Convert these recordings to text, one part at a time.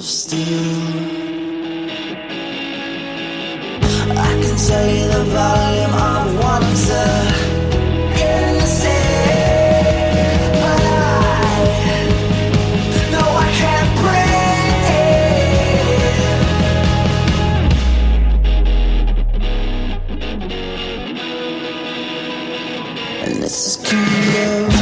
of steel. I can tell you the volume of wonder in the sea, but I can't breathe. And this is kind of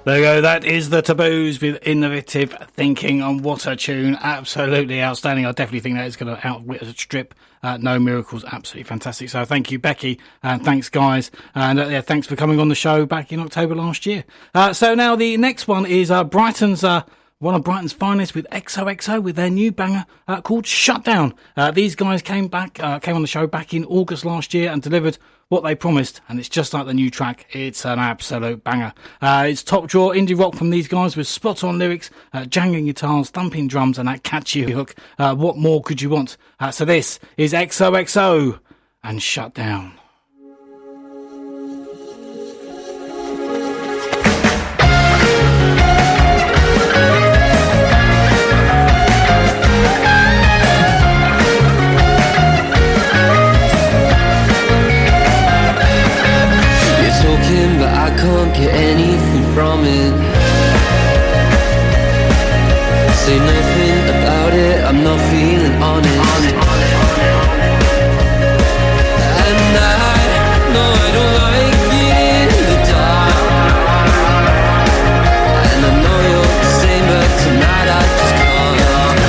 There you go, that is the Taboos with Innovative Thinking, and what a tune. Absolutely outstanding. I definitely think that is going to outstrip No Miracles. Absolutely fantastic. So thank you, Becky, and thanks, guys. And thanks for coming on the show back in October last year. So now the next one is Brighton's... one of Brighton's finest with XOXO with their new banger called Shutdown. These guys came on the show back in August last year and delivered what they promised, and it's just like the new track. It's an absolute banger. It's top draw indie rock from these guys with spot on lyrics, jangling guitars, thumping drums, and that catchy hook. What more could you want? So this is XOXO and Shutdown. But I can't get anything from it. Say nothing about it, I'm not feeling honest. And I know I don't like it in the dark. And I know you're the same, but tonight I just can't.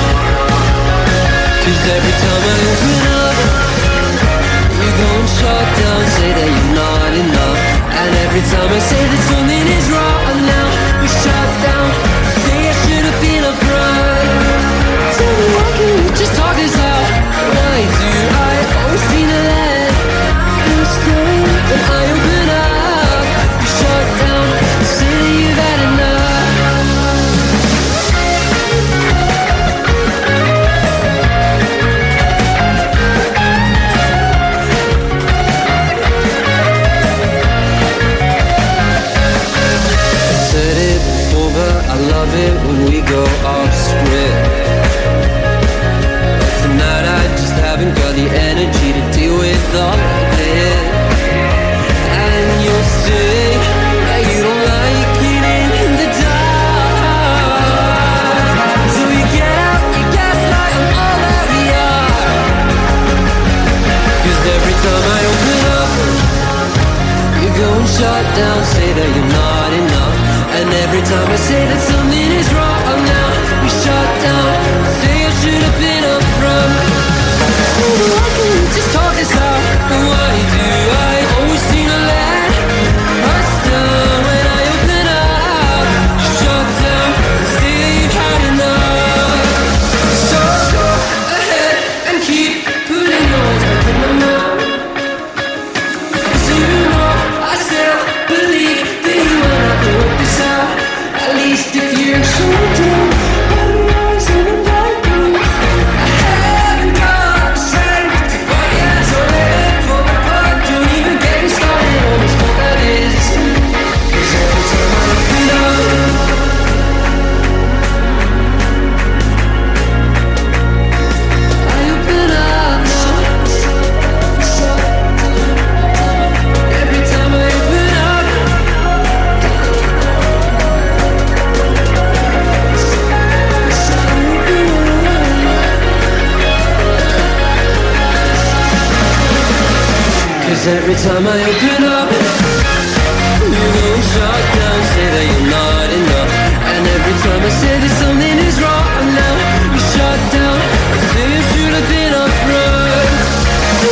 'Cause every time I open up, you go and shut down, say that you're not enough. And every time I say that something is wrong now, you shut down, say I should have been upfront. Tell me why can't we just talk this out? Why do I always seem to let you stay? When I open up, you shut down, say that you've had enough. I love it when we go off script. But tonight I just haven't got the energy to deal with all of it. And you'll say that you don't like it in the dark. So you get out, you gaslight on all that we are. 'Cause every time I open up, you go and shut down, say that you're not enough. And every time I say that something is wrong now, we shut down, say I should have been upfront. Why can't we just talk this out? And why do I always seem to let us down? When I open up, you shut down, say that you've had enough. So go ahead and keep putting words back in my mouth. 'Cause you know I still believe that you wanna work this out. At least if you're shut down, otherwise I don't like you. I haven't got the strength to fight it, so let it fall apart. Don't even get me started on this what that is. 'Cause every time I open up, I open up. Every time I open up, every time I open up, you go shut down, say that you're not enough. And every time I say that something is wrong now, you shut down, say you should have been upfront. So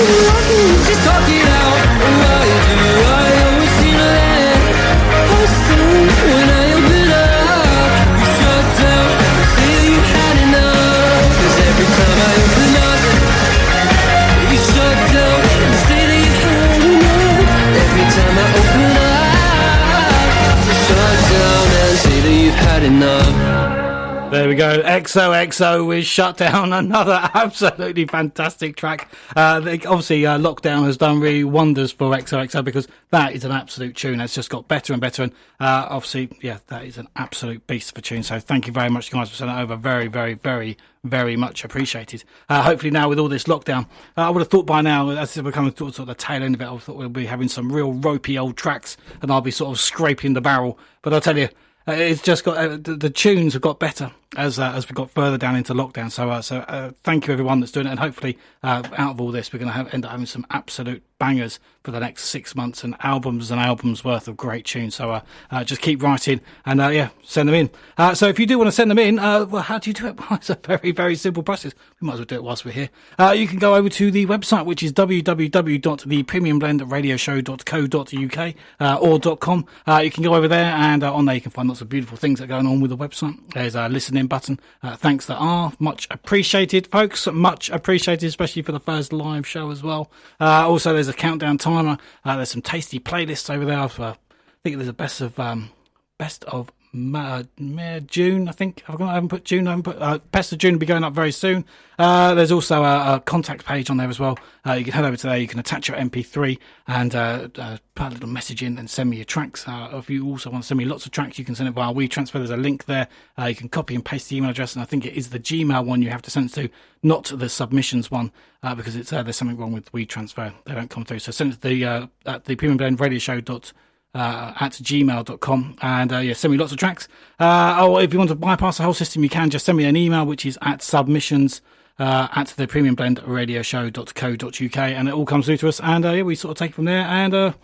enough. There we go. XOXO with Shutdown, another absolutely fantastic track. Obviously, Lockdown has done really wonders for XOXO because that is an absolute tune. It's just got better and better. And obviously, yeah, that is an absolute beast of a tune. So thank you very much, guys, for sending it over. Very, very, very, very much appreciated. Hopefully now with all this lockdown, I would have thought by now, as we're coming to sort of the tail end of it, I thought we'll be having some real ropey old tracks and I'll be sort of scraping the barrel. But I'll tell you, it's just got the tunes have got better as we got further down into lockdown. So thank you everyone that's doing it, and hopefully out of all this we're going to end up having some absolute bangers for the next 6 months and albums worth of great tunes. So just keep writing and send them in. So if you do want to send them in, well, how do you do it? Well, it's a very, very simple process. We might as well do it whilst we're here. You can go over to the website, which is www.thepremiumblend.radioshow.co.uk or .com. You can go over there, and on there you can find lots of beautiful things that are going on with the website. There's a listening button. Thanks that are much appreciated, folks. Much appreciated, especially for the first live show as well. Also, there's a countdown timer. There's some tasty playlists over there. I think there's a best of June, I think. I haven't put June. Best of June will be going up very soon. There's also a contact page on there as well. You can head over to there. You can attach your MP3 and put a little message in and send me your tracks. If you also want to send me lots of tracks, you can send it via WeTransfer. There's a link there. You can copy and paste the email address, and I think it is the Gmail one you have to send it to, not the submissions one, because it's there's something wrong with WeTransfer. They don't come through. So send it to the Premium Blend Radio Show at gmail.com, and send me lots of tracks. Or if you want to bypass the whole system, you can just send me an email, which is at submissions at the Premium Blend Radio Show.co.uk, and it all comes through to us, and we sort of take it from there, and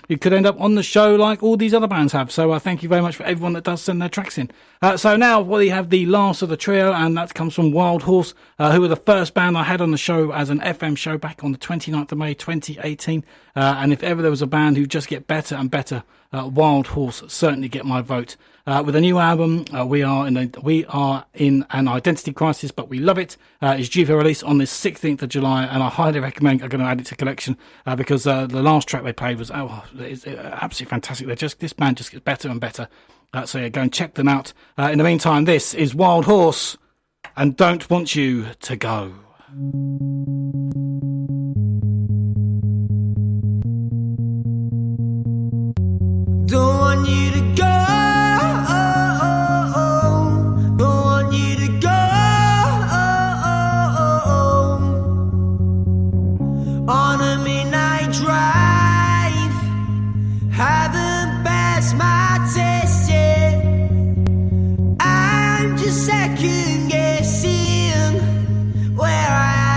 you could end up on the show like all these other bands have. So thank you very much for everyone that does send their tracks in. So now we have the last of the trio, and that comes from Wild Horse, who were the first band I had on the show as an FM show back on the 29th of May 2018. And if ever there was a band who just get better and better, Wild Horse certainly get my vote. With a new album, we are in an identity crisis, but we love it. It's due for release on the 16th of July, and I highly recommend. I'm going to add it to collection because the last track they played was it's absolutely fantastic. This band just gets better and better. So yeah, go and check them out. In the meantime, this is Wild Horse and Don't Want You to Go. Don't want you to go. Don't want you to go. On a midnight drive, haven't passed my test yet. I'm just second guessing where I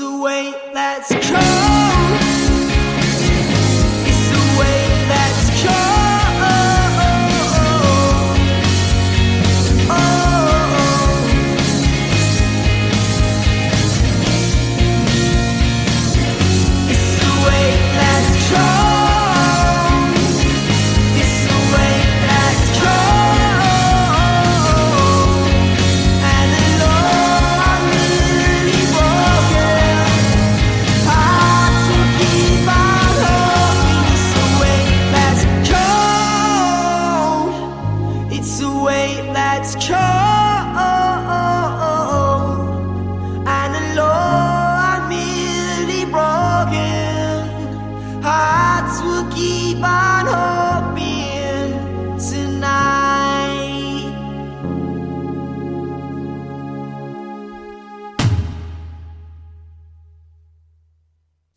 a weight that's cold. It's a weight that's cold. Oh. It's a weight that's cold. It's a weight that's cold. And the Lord, I'm really broken. Hard to keep on hoping. It's a weight that's cold. It's a weight that's cold. And the Lord, I'm really broken. Hearts will keep on hoping tonight.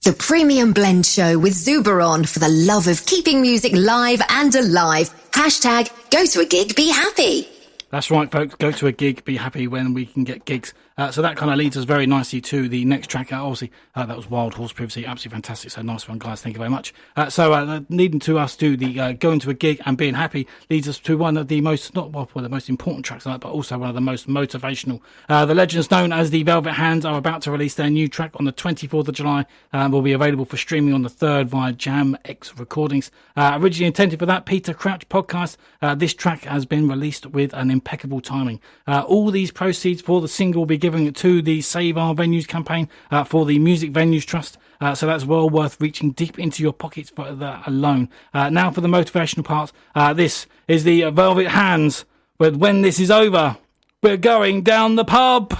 The Premium Blend Show with Zuberon for the love of keeping music live and alive. Hashtag go to a gig, be happy. That's right, folks. Go to a gig, be happy when we can get gigs. So that kind of leads us very nicely to the next track. Obviously, that was Wild Horse Privacy. Absolutely fantastic. So nice one, guys. Thank you very much. Leading to us to the going to a gig and being happy leads us to one of the most, not one of the most important tracks tonight, but also one of the most motivational. The legends known as the Velvet Hands are about to release their new track on the 24th of July and will be available for streaming on the 3rd via Jam X Recordings. Originally intended for that Peter Crouch podcast, this track has been released with an impeccable timing. All these proceeds for the single will be giving it to the Save Our Venues campaign for the Music Venues Trust. So that's well worth reaching deep into your pockets for that alone. Now for the motivational part. This is the Velvet Hands with When This Is Over, We're Going Down the Pub.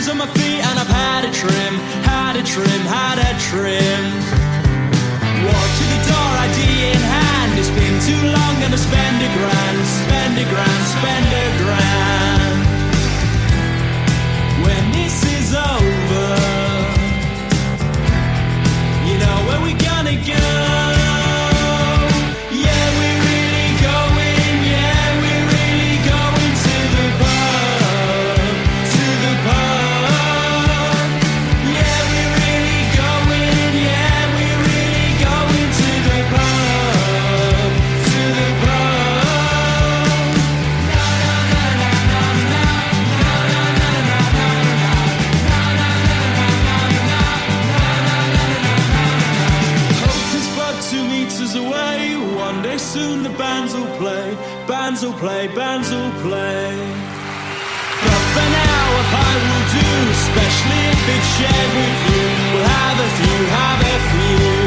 On my feet and I've had a trim. Walk to the door, ID in hand. It's been too long, gonna spend a grand. When this is over, you know where we gonna go. Yeah, we're really going to the pub, Yeah, we're really going to the pub, Hope is but 2 meters away. One day soon the bands will play. But for now, a pint will do, especially if it's shared with you. We'll have a few.